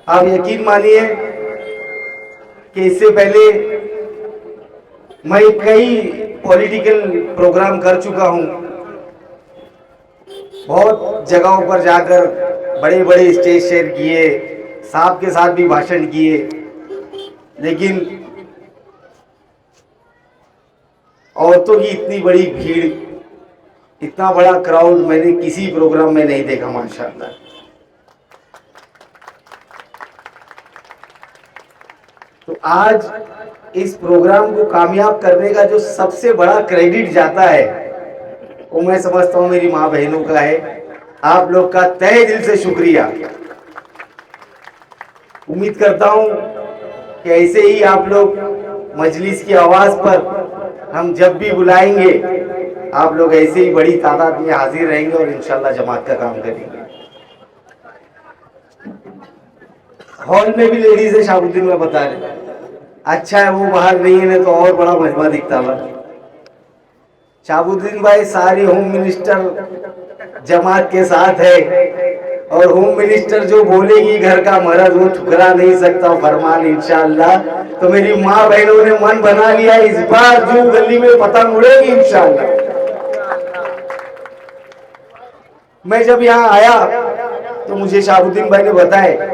आप यकीन मानिए कि इससे पहले मैं कई पॉलिटिकल प्रोग्राम कर चुका हूं, बहुत जगहों पर जाकर बड़े बड़े स्टेज शेयर किए, साहब के साथ भी भाषण किए, लेकिन औरतों की इतनी बड़ी भीड़, इतना बड़ा क्राउड मैंने किसी प्रोग्राम में नहीं देखा माशाल्लाह। तो आज इस प्रोग्राम को कामयाब करने का जो सबसे बड़ा क्रेडिट जाता है वो मैं समझता हूं मेरी माँ बहनों का है। आप लोग का तहे दिल से शुक्रिया। उम्मीद करता हूं कि ऐसे ही आप लोग मजलिस की आवाज पर हम जब भी बुलाएंगे आप लोग ऐसे ही बड़ी तादाद में हाजिर रहेंगे और इंशाल्लाह जमात का काम करेंगे। हॉल में भी लेडीज है, शाहबुद्दीन में बता रहे, अच्छा है वो बाहर नहीं है तो और बड़ा मजमा दिखता है। शाहबुद्दीन भाई सारी होम मिनिस्टर जमात के साथ है और होम मिनिस्टर जो बोलेगी घर का मर्द वो ठुकरा नहीं सकता फरमान इंशाअल्लाह। तो मेरी माँ बहनों ने मन बना लिया इस बार जू गली में पतंग उड़ेगी इंशाअल्लाह। मैं जब यहाँ आया तो मुझे शाहबुद्दीन भाई ने बताया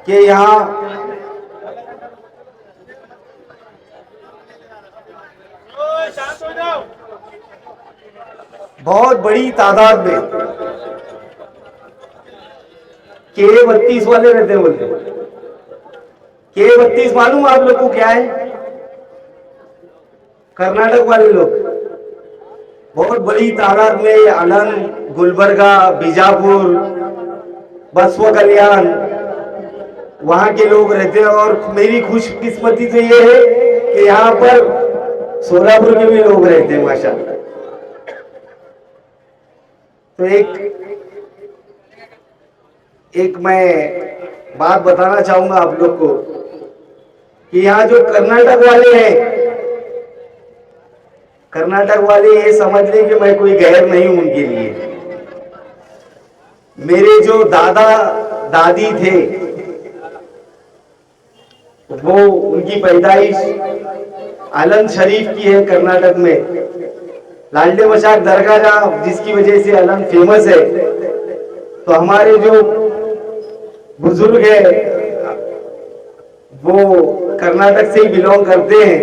कि यहाँ बहुत बड़ी तादाद में के 32 वाले रहते हैं। बोलते के 32 मालूम आप लोग को क्या है? कर्नाटक वाले लोग बहुत बड़ी तादाद में आनंद, गुलबर्गा, बीजापुर, बसवा कल्याण वहां के लोग रहते हैं। और मेरी खुशकिस्मती तो ये है कि यहाँ पर सोलापुर के भी लोग रहते हैं माशाल्लाह। तो एक मैं बात बताना चाहूंगा आप लोग को कि यहाँ जो कर्नाटक वाले हैं, कर्नाटक वाले ये समझ लें कि मैं कोई गैर नहीं हूं उनके लिए। मेरे जो दादा दादी थे वो उनकी पैदाइश आलम शरीफ की है कर्नाटक में, लालडे मशाक दरगाह जहाँ जिसकी वजह से आलम फेमस है। तो हमारे जो बुजुर्ग है वो कर्नाटक से ही बिलोंग करते हैं।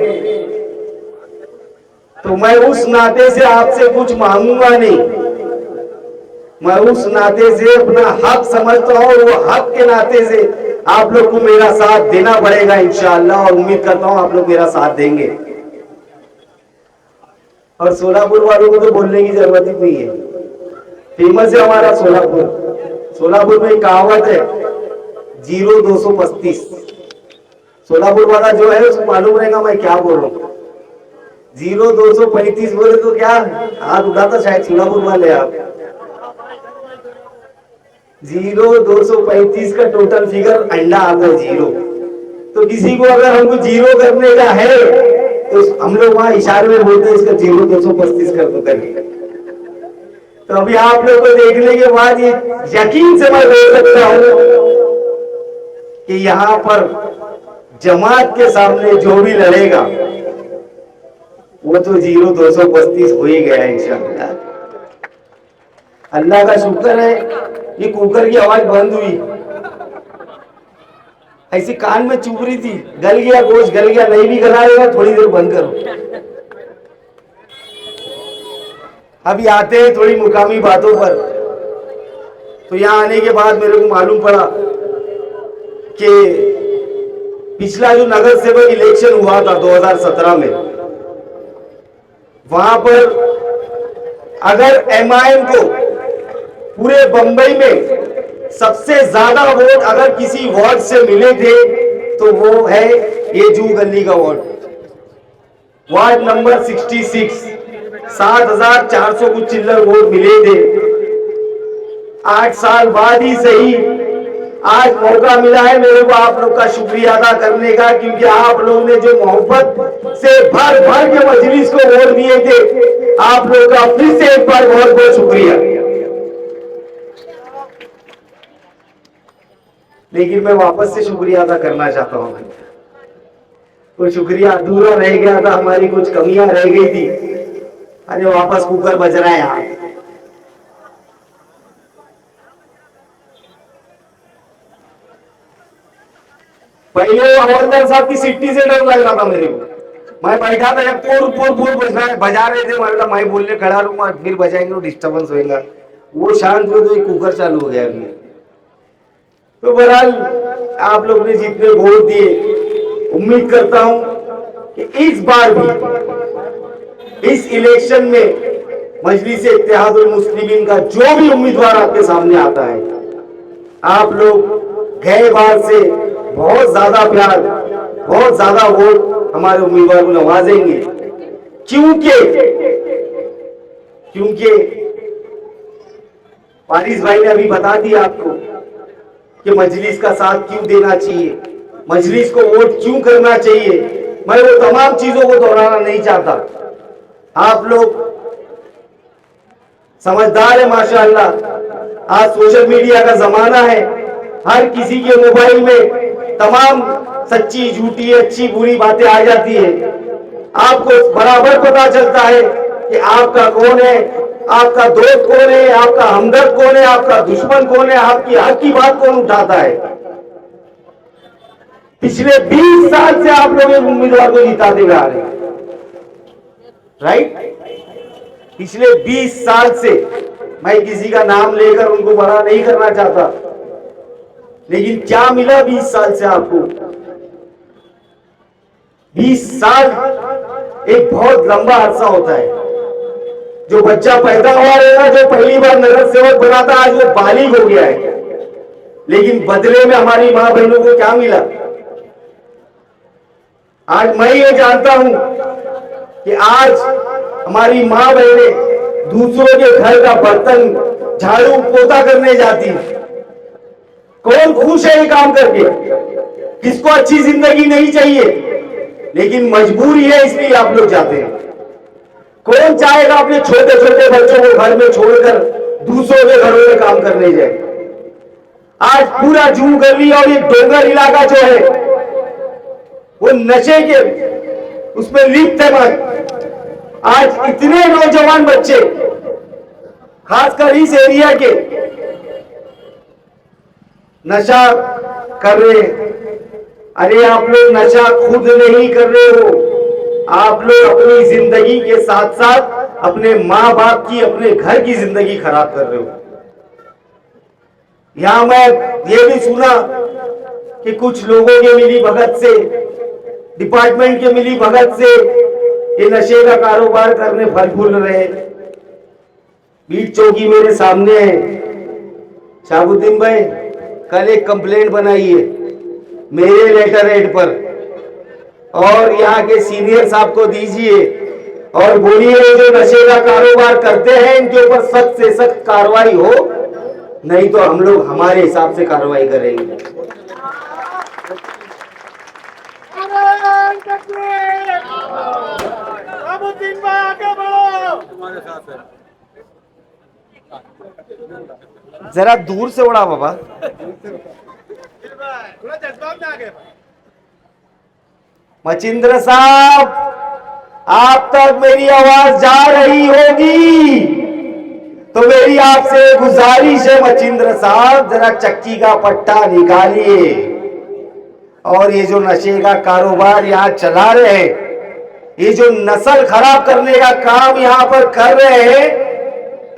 तो मैं उस नाते से आपसे कुछ मांगूंगा नहीं, मैं उस नाते से अपना हक समझता हूं और वो हक के नाते से आप लोग को मेरा साथ देना पड़ेगा इंशाअल्लाह। और उम्मीद करता हूं आप लोग मेरा साथ देंगे। और सोलापुर वालों को तो बोलने की जरूरत ही नहीं है, फेमस है हमारा सोलापुर। सोलापुर में कहावत है 0235। सोलापुर वाला जो है उसको मालूम रहेगा मैं क्या बोल रहा हूँ। 0235 बोले तो क्या हाथ उठाता शायद सोलापुर वाले आप। 0235 का टोटल फिगर अंडा आता है 0। तो किसी को अगर हमको 0 करने का है तो हम लोग वहां इशारे में बोलते हैं इसका 0235 कर दो करके। तो अभी आप लोग को देखने के बाद ये यकीन से मैं बोल सकता हूं कि यहाँ पर जमात के सामने जो भी लड़ेगा वो तो 0235 हो ही गया इंशाअल्लाह। अल्लाह का शुक्र है ये कुकर की आवाज बंद हुई, ऐसी कान में चुभ रही थी, गल गया गोश्त गल गया, नहीं भी गलाएगा थोड़ी देर बंद करो। अभी आते हैं थोड़ी मुकामी बातों पर। तो यहाँ आने के बाद मेरे को मालूम पड़ा कि पिछला जो नगर सेवक इलेक्शन हुआ था 2017 में, वहां पर अगर एमआईएम को पूरे बंबई में सबसे ज्यादा वोट अगर किसी वार्ड से मिले थे तो वो है ये जू गली का वार्ड नंबर 66। 7,400 कुछ चिल्लर वोट मिले थे। 8 साल बाद ही सही आज मौका मिला है मेरे को आप लोग का शुक्रिया अदा करने का, क्योंकि आप लोग ने जो मोहब्बत से भर भर के मजलिस को वोट दिए थे, आप लोग का फिर से एक बार बहुत बहुत शुक्रिया। लेकिन मैं वापस से शुक्रिया अदा करना चाहता हूँ। वो शुक्रिया अधूरा रह गया था, हमारी कुछ कमियां रह गई थी। अरे वापस कुकर बज रहा है यार। पहले वो हवलदार साहब की सिट्टी से डर लग रहा था मेरे को। मैं बैठा था, जब पोर पोर पोर बजा रहे थे, मैं बोलने खड़ा रहूंगा, फिर बजाएंगे तो डिस्टर्बेंस होगा। वो शांत हुए तो कुकर चालू हो गया अभी। तो बहरहाल आप लोग ने जितने वोट दिए, उम्मीद करता हूं कि इस बार भी इस इलेक्शन में मजलिस इत्तेहादुल मुस्लिमीन का जो भी उम्मीदवार आपके सामने आता है, आप लोग गए बार से बहुत ज्यादा प्यार, बहुत ज्यादा वोट हमारे उम्मीदवार को नवाजेंगे। क्योंकि वारिस भाई ने अभी बता दिया आपको कि मजलिस का साथ क्यों देना चाहिए, मजलिस को वोट क्यों करना चाहिए। मैं वो तमाम चीजों को दोहराना नहीं चाहता। आप लोग समझदार है माशाअल्लाह। आज सोशल मीडिया का जमाना है, हर किसी के मोबाइल में तमाम सच्ची झूठी अच्छी बुरी बातें आ जाती है। आपको बराबर पता चलता है कि आपका कौन है, आपका दोस्त कौन है, आपका हमदर्द कौन है, आपका दुश्मन कौन है, आपकी हक की बात कौन उठाता है। पिछले 20 साल से आप लोग एक उम्मीदवार को जिताते हुए आ रहे हैं, राइट। पिछले 20 साल से, मैं किसी का नाम लेकर उनको बड़ा नहीं करना चाहता, लेकिन क्या मिला 20 साल से आपको। 20 साल एक बहुत लंबा अरसा होता है। जो बच्चा पैदा हुआ रहेगा, जो पहली बार नगर सेवक बना था, आज वो बालिग हो गया है, लेकिन बदले में हमारी मां बहनों को क्या मिला। आज मैं ये जानता हूं कि आज हमारी मां बहनें दूसरों के घर का बर्तन झाड़ू पोता करने जाती है। कौन खुश है ये काम करके? किसको अच्छी जिंदगी नहीं चाहिए, लेकिन मजबूरी है इसलिए आप लोग जाते हैं। कौन चाहेगा अपने छोटे छोटे बच्चों को घर में छोड़कर दूसरों के घरों में काम करने जाए। आज पूरा जू गली और ये डोंगर इलाका जो है वो नशे के उसमें लिप्त है। आज इतने नौजवान बच्चे खासकर इस एरिया के नशा कर रहे हैं। अरे आप लोग नशा खुद नहीं कर रहे हो, आप लोग अपनी जिंदगी के साथ साथ अपने माँ बाप की, अपने घर की जिंदगी खराब कर रहे हो। यहां मैं ये भी सुना कि कुछ लोगों के मिली भगत से, डिपार्टमेंट के मिली भगत से ये नशे का कारोबार करने फल फूल रहे। बीट चौकी मेरे सामने है। शाहबुद्दीन भाई कल एक कंप्लेंट बनाई है मेरे लेटर हेड पर, और यहाँ के सीनियर साहब को दीजिए और बोलिए जो नशे का कारोबार करते हैं इनके ऊपर सख्त से सख्त कार्रवाई हो, नहीं तो हम लोग हमारे हिसाब से कार्रवाई करेंगे। जरा दूर से उड़ा बाबा, थोड़ा जज्बात में आ गए। मचिंद्र साहब आप तक मेरी आवाज जा रही होगी, तो मेरी आपसे गुजारिश है मचिंद्र साहब जरा चक्की का पट्टा निकालिए और ये जो नशे का कारोबार यहाँ चला रहे हैं, ये जो नस्ल खराब करने का काम यहाँ पर कर रहे हैं,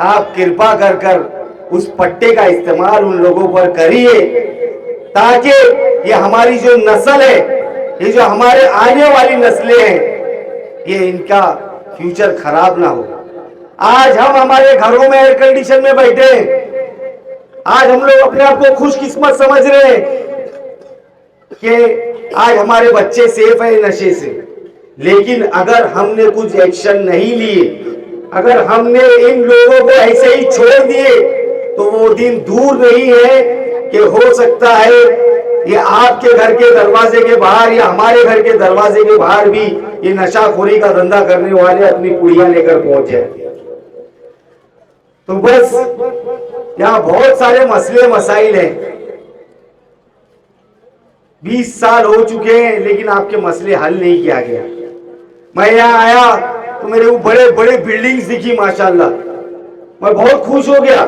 आप कृपा कर कर उस पट्टे का इस्तेमाल उन लोगों पर करिए ताकि ये हमारी जो नस्ल है, ये जो हमारे आने वाली नस्लें हैं, ये इनका फ्यूचर खराब ना हो। आज हम हमारे घरों में एयर कंडीशन में बैठे हैं, आज हम लोग अपने आप को खुशकिस्मत समझ रहे हैं कि आज हमारे बच्चे सेफ है नशे से। लेकिन अगर हमने कुछ एक्शन नहीं लिए, अगर हमने इन लोगों को ऐसे ही छोड़ दिए, तो वो दिन दूर नहीं है कि हो सकता है ये आपके घर के दरवाजे के बाहर या हमारे घर के दरवाजे के बाहर भी ये नशाखोरी का धंधा करने वाले अपनी कुड़ियां लेकर पहुंच जाए। तो बस यहाँ बहुत सारे मसले मसाइल हैं, 20 साल हो चुके हैं लेकिन आपके मसले हल नहीं किया गया। मैं यहाँ आया तो मेरे को बड़े बड़े बिल्डिंग्स दिखी माशाल्लाह, मैं बहुत खुश हो गया,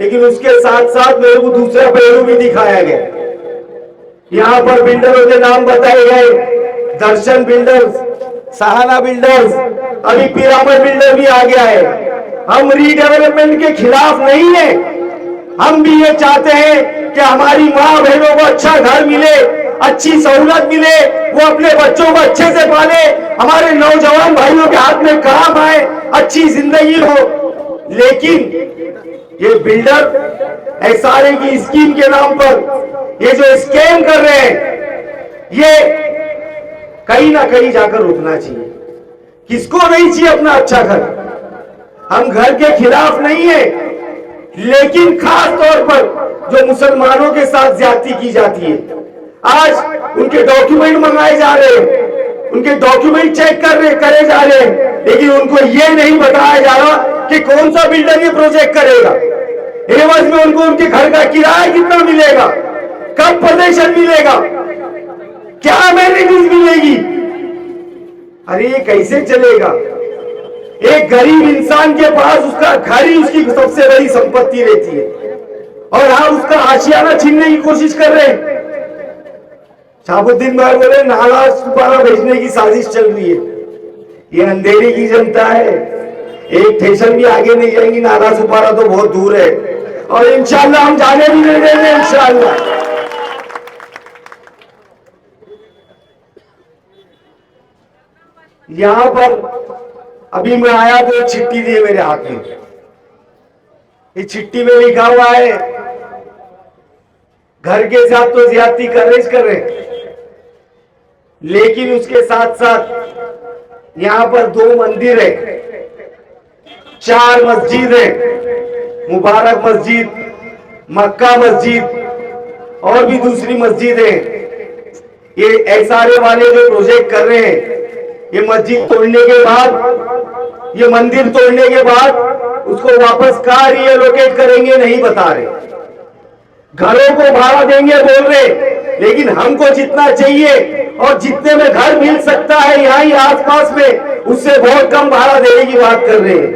लेकिन उसके साथ साथ मेरे को दूसरा पहलू भी दिखाया गया। यहाँ पर बिल्डरों के नाम बताए गए, दर्शन बिल्डर्स, सहाना बिल्डर्स, अभी पिरामिड बिल्डर भी आ गया है। हम रीडेवलपमेंट के खिलाफ नहीं है, हम भी ये चाहते हैं कि हमारी माँ बहनों को अच्छा घर मिले, अच्छी सहूलत मिले, वो अपने बच्चों को अच्छे से पाले, हमारे नौजवान भाइयों के हाथ में काम आए, अच्छी जिंदगी हो। लेकिन ये बिल्डर एसआरए की स्कीम के नाम पर ये जो स्कैम कर रहे हैं, ये कहीं ना कहीं जाकर रुकना चाहिए। किसको नहीं चाहिए अपना अच्छा घर? हम घर के खिलाफ नहीं है, लेकिन खास तौर पर जो मुसलमानों के साथ ज्यादती की जाती है, आज उनके डॉक्यूमेंट मंगाए जा रहे हैं, उनके डॉक्यूमेंट चेक करे जा रहे हैं, लेकिन उनको ये नहीं बताया जा रहा कि कौन सा बिल्डर ये प्रोजेक्ट करेगा, एवज में उनको उनके घर का किराया कितना मिलेगा, कब पोजीशन मिलेगा, क्या अमेनिटीज मिलेगी। अरे ये कैसे चलेगा? एक गरीब इंसान के पास उसका घर ही उसकी सबसे बड़ी संपत्ति रहती है, और आप उसका आशियाना छीनने की कोशिश कर रहे हैं। शाहबुद्दीन भाई बोले नाला सुपारा भेजने की साजिश चल रही है। ये अंधेरी की जनता है, एक स्टेशन भी आगे नहीं जाएंगी, नाला सुपारा तो बहुत दूर है, और इंशाल्लाह हम जाने भी नहीं देंगे इंशाल्लाह। यहां पर अभी मैं आया तो एक चिट्ठी दी मेरे हाथ में, इस चिट्ठी में लिखा हुआ है घर के साथ तो ज्यादती कर रहे, लेकिन उसके साथ साथ यहां पर 2 मंदिर है, 4 मस्जिद है, मुबारक मस्जिद, मक्का मस्जिद और भी दूसरी मस्जिद है। ये एसआरए वाले जो प्रोजेक्ट कर रहे हैं, ये मस्जिद तोड़ने के बाद, ये मंदिर तोड़ने के बाद उसको वापस कहां रीएलोकेट करेंगे नहीं बता रहे। घरों को भाड़ा देंगे बोल रहे, लेकिन हमको जितना चाहिए और जितने में घर मिल सकता है यहाँ ही आसपास में, उससे बहुत कम भाड़ा देने की बात कर रहे हैं।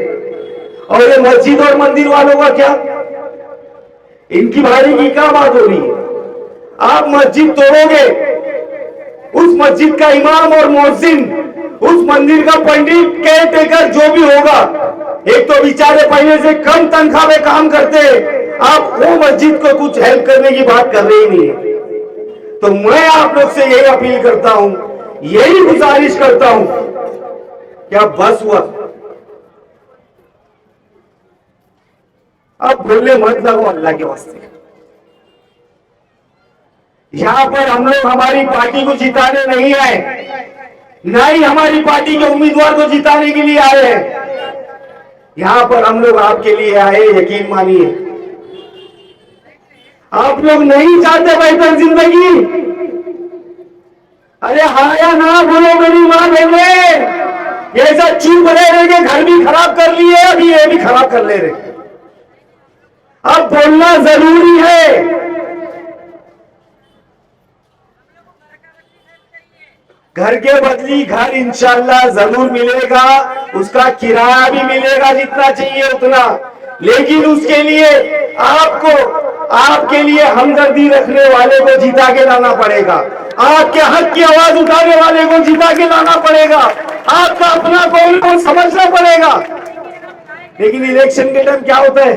और ये मस्जिद और मंदिर वालों का क्या, इनकी भाड़े की क्या बात हो रही है? आप मस्जिद तोड़ोगे, उस मस्जिद का इमाम और मुअज्जिन, उस मंदिर का पंडित, केयर टेकर जो भी होगा, एक तो बेचारे पहले से कम तनख्वाह में काम करते हैं, आप वो मस्जिद को कुछ हेल्प करने की बात कर रहे ही नहीं है। तो मैं आप लोग से यही अपील करता हूं, यही गुजारिश करता हूं कि अब बस हुआ, अब बोलने मत लगो अल्लाह के वास्ते। यहां पर हम लोग हमारी पार्टी को जिताने नहीं आए, ना ही हमारी पार्टी के उम्मीदवार को जिताने के लिए आए हैं। यहां पर हम लोग आपके लिए आए, यकीन मानिए। आप लोग नहीं चाहते बेहतर जिंदगी? अरे हाँ या ना बोलो मेरी मां बहने, ऐसा चुप रह के घर भी खराब कर लिए, अभी ये भी खराब कर ले रहे। अब बोलना जरूरी है। घर के बदली घर इंशाल्लाह जरूर मिलेगा, उसका किराया भी मिलेगा जितना चाहिए उतना, लेकिन उसके लिए आपको, आपके लिए हमदर्दी रखने वाले को जिता के लाना पड़ेगा, आपके हक की आवाज उठाने वाले को जिता के लाना पड़ेगा, आपका अपना कौन को समझना पड़ेगा। लेकिन इलेक्शन के टाइम क्या होता है,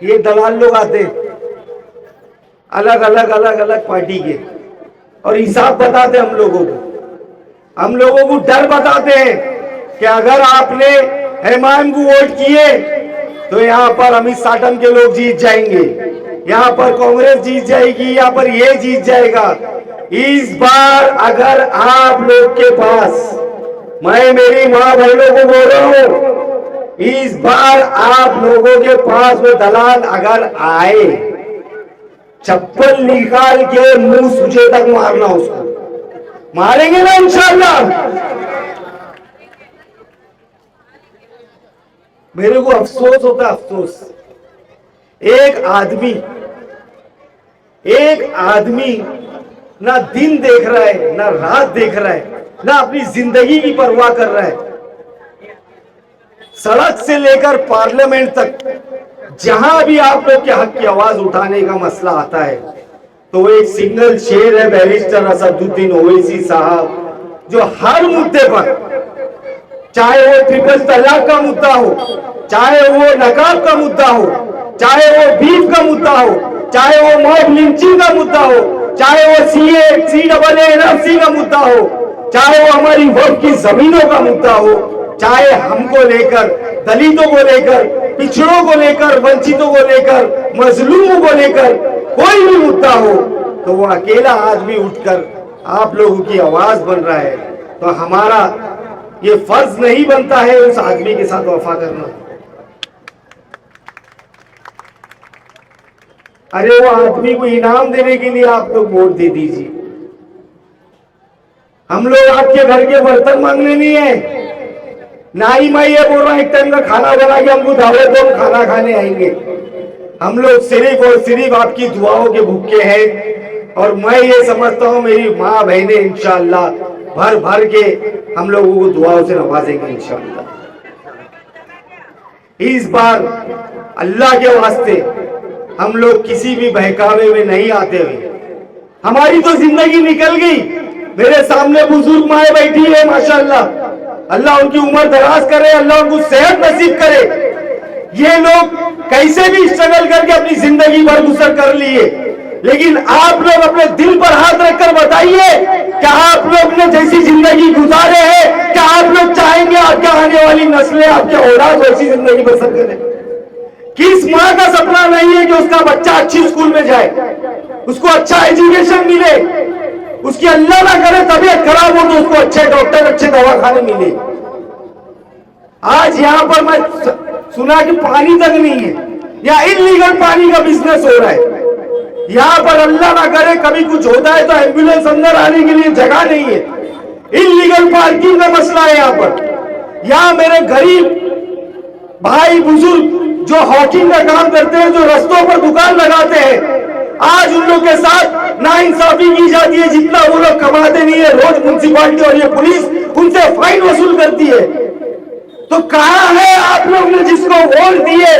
ये दलाल लोग आते अलग अलग पार्टी के, और हिसाब बताते हम लोगों को डर बताते हैं कि अगर आपने रहमान को वोट किए तो यहाँ पर अमित साटम के लोग जीत जाएंगे, यहाँ पर कांग्रेस जीत जाएगी, यहाँ पर ये जीत जाएगा। इस बार अगर आप लोग के पास, मैं मेरी माँ बहनों को बोल रहा हूँ, इस बार आप लोगों के पास वो दलाल अगर आए, चप्पल निकाल के मुंह सूजे तक मारना, उसको मारेंगे ना इंशाल्लाह। मेरे को अफसोस होता है, अफसोस, एक आदमी एक आदमी ना दिन देख रहा है, ना रात देख रहा है, ना अपनी जिंदगी की परवाह कर रहा है। सड़क से लेकर पार्लियामेंट तक जहां भी आप लोग के हक की आवाज उठाने का मसला आता है तो वो एक सिंगल शेर है बैरिस्टर असदुद्दीन ओवैसी साहब, जो हर मुद्दे पर, चाहे वो ट्रिपल तलाक का मुद्दा हो, चाहे वो नकाब का मुद्दा हो, चाहे वो बीफ का मुद्दा हो, चाहे वो मॉब लिंचिंग का मुद्दा हो, चाहे वो CAA का मुद्दा हो, चाहे वो हमारी वक्फ की जमीनों का मुद्दा हो, चाहे हमको लेकर, दलितों को लेकर, पिछड़ों को लेकर, वंचितों को लेकर, मजलूमों को लेकर कोई भी मुद्दा हो, तो वो अकेला आदमी उठकर आप लोगों की आवाज बन रहा है। तो हमारा ये फर्ज नहीं बनता है उस आदमी के साथ वफा करना? अरे वो आदमी को इनाम देने के लिए आप लोग वोट दे दीजिए। हम लोग आपके घर के बर्तन मांगने नहीं है, ना ही मैं ये बोल रहा हूं एक टाइम का खाना बना के हमको दावत दो, हम खाना खाने आएंगे। हम लोग सिर्फ और सिर्फ आपकी दुआओं के भूखे हैं। और मैं ये समझता हूं मेरी माँ बहनें इंशाअल्लाह भर भर के हम लोगों को दुआओं से नवाजेंगे इंशाअल्लाह। इस बार अल्लाह के वास्ते हम लोग किसी भी बहकावे में नहीं आते हुए, हमारी तो जिंदगी निकल गई। मेरे सामने बुजुर्ग माए बैठी है माशाअल्लाह, अल्लाह उनकी उम्र दराज करे, अल्लाह उनको सेहत नसीब करे। ये लोग कैसे भी स्ट्रगल करके अपनी जिंदगी भर गुजर कर लिए, लेकिन आप लोग अपने दिल पर हाथ रखकर बताइए क्या आप लोग ने जैसी जिंदगी गुजारे हैं, क्या आप लोग चाहेंगे आपके आने वाली नस्लें, आपके औलाद वैसी जिंदगी बसर करें? किस माँ का सपना नहीं है कि उसका बच्चा अच्छी स्कूल में जाए, उसको अच्छा एजुकेशन मिले, उसकी अल्लाह ना करे तबीयत खराब हो तो उसको अच्छे डॉक्टर, अच्छे दवाखाने मिले। आज यहाँ पर मैं सुना कि पानी तक नहीं है, या इलीगल पानी का बिजनेस हो रहा है। यहाँ पर अल्लाह ना करे कभी कुछ होता है तो एम्बुलेंस अंदर आने के लिए जगह नहीं है, इलीगल पार्किंग का मसला है यहाँ पर। यहाँ मेरे गरीब भाई बुजुर्ग जो हॉकिंग का काम करते हैं, जो रस्तों पर दुकान लगाते हैं, आज उन लोग के साथ नाइंसाफी की जाती है। जितना वो लोग कमाते नहीं है, रोज म्युनिसिपालिटी और ये पुलिस उनसे फाइन वसूल करती है। तो कहां है आप लोग ने जिसको वोट दिए,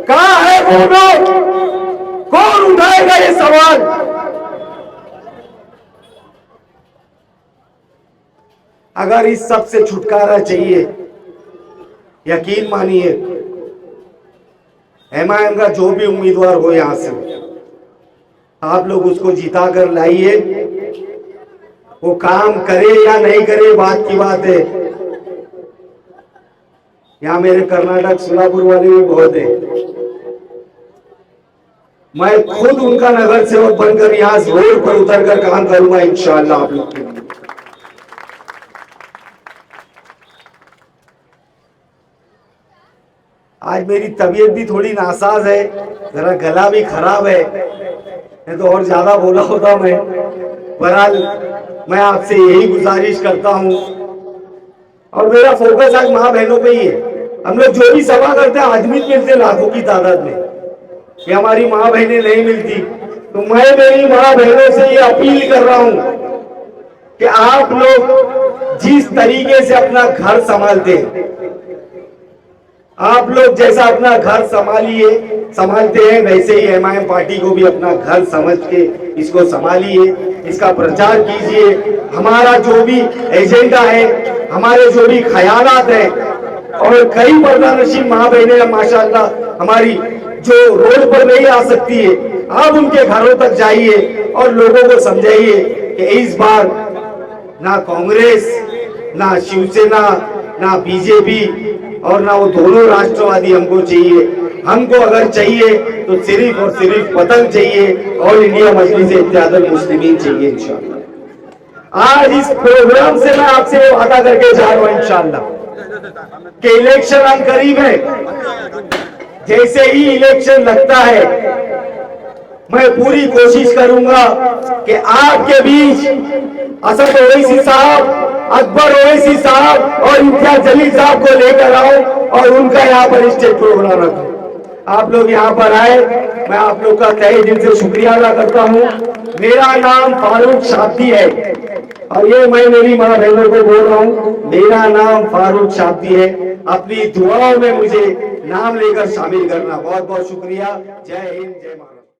कहां है वो लोग? कौन उठाएगा ये सवाल? अगर इस सब से छुटकारा चाहिए, यकीन मानिए MIM का जो भी उम्मीदवार हो यहां से, आप लोग उसको जिता कर लाइए। वो काम करे या नहीं करे बात की बात है। यहाँ मेरे कर्नाटक सोलापुर वाले भी बहुत है, मैं खुद उनका नगर सेवक बनकर यहाँ रोड पर उतरकर काम करूंगा इंशाअल्लाह आप लोग के लिए। आज मेरी तबीयत भी थोड़ी नासाज है, जरा गला भी खराब है, नहीं तो और ज्यादा बोला होता मैं। बहरहाल मैं आपसे यही गुजारिश करता हूं, और मेरा फोकस आज माँ बहनों पे ही है। हम लोग जो भी सभा करते हैं आदमी मिलते लाखों की तादाद में, कि हमारी माँ बहनें नहीं मिलती। तो मैं मेरी माँ बहनों से ये अपील कर रहा हूं कि आप लोग जिस तरीके से अपना घर संभालते हैं, आप लोग जैसा अपना घर संभालते हैं, वैसे ही MIM पार्टी को भी अपना घर समझ के इसको संभालिए, इसका प्रचार कीजिए। हमारा जो भी एजेंडा है, हमारे जो भी ख्यालात है, और कई पर्दानशीन माँ बहनें माशाअल्लाह हमारी जो रोड पर नहीं आ सकती है, आप उनके घरों तक जाइए और लोगों को समझाइए कि इस बार ना कांग्रेस, ना शिवसेना, ना बीजेपी और ना वो दोनों राष्ट्रवादी हमको चाहिए। हमको अगर चाहिए तो सिर्फ और सिर्फ पतंग चाहिए, और इंडिया मजलिस इत्तेहादुल मुस्लिमीन चाहिए इंशाअल्लाह। आज इस प्रोग्राम से मैं आपसे वादा करके जा रहा हूं इंशाअल्लाह कि इलेक्शन हम करीब है। जैसे ही इलेक्शन लगता है मैं पूरी कोशिश करूंगा कि आपके बीच असद ओवैसी साहब, अकबर ओवैसी साहब और इम्तियाज जलील साहब को लेकर आऊं और उनका यहाँ पर स्टेज प्रोग्राम रखूं। आप लोग यहाँ पर आए, मैं आप लोग का तहे दिल से शुक्रिया अदा करता हूँ। मेरा नाम फारूक शाब्दी है और ये मैं मेरी माँ बहनों को बोल रहा हूँ, मेरा नाम फारूक शाब्दी है। अपनी दुआओं में मुझे नाम लेकर शामिल करना। बहुत बहुत शुक्रिया। जय हिंद, जय महाराष्ट्र।